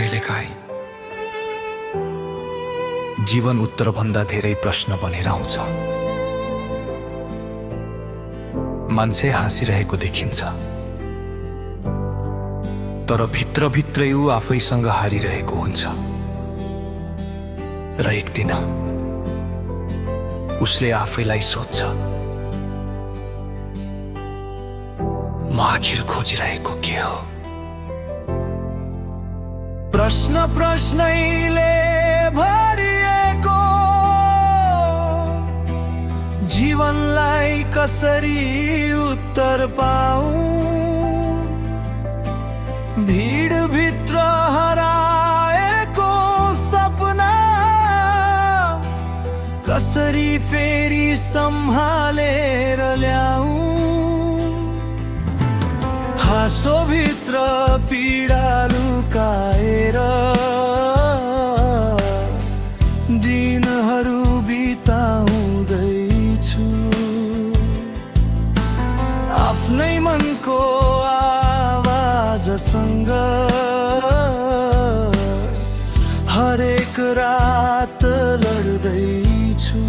कहिलेकाहीँ जीवन उत्तरभन्दा धेरै प्रश्न बनेर आउँछ। मान्छे हाँसिरहेको देखिन्छ, तर भित्रभित्रै ऊ आफैसँग हारिरहेको हुन्छ। र एक दिन उसले आफैलाई सोध्छ, म आखिर खोजिरहेको के हो? प्रश्न प्रश्नैले भरिएको जीवनलाई कसरी उत्तर पाऊं? भिडभित्र हराएको सपना कसरी फेरि सम्हालेर ल्याऊं? हाँसोभित्र पीडा लुकाएर दिनहरू बिताउँदैछु। आफ्नै मनको आवाजसँग हरेक रात लड्दैछु।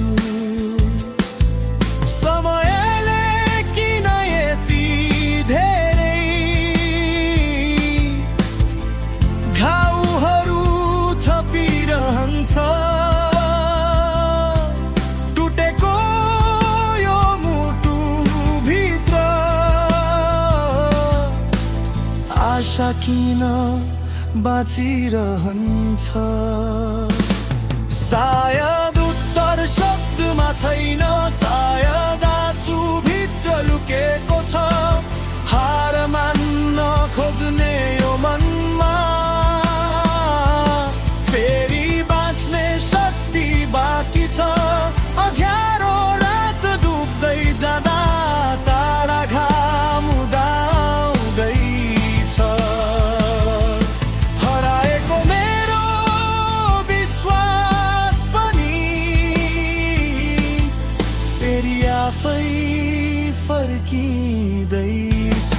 समयले किन यति धेरै घाउहरू थपिरहन्छ? टुटेको यो मुटुभित्र आशा किन बाँचिरहन्छ? सायद उत्तर शब्दमा छैन, सायद आँसुभित्र लुकेको छ। हार मान्न खोज्ने यो मनमा फेरि बाँच्ने शक्ति बाँकी छ। अँध्यारो रात डुब्दै जाँदा टाढा घाम उदाउँदैछ। हराएको मेरो विश्वास पनि फेरि आफै फर्किँदैछ।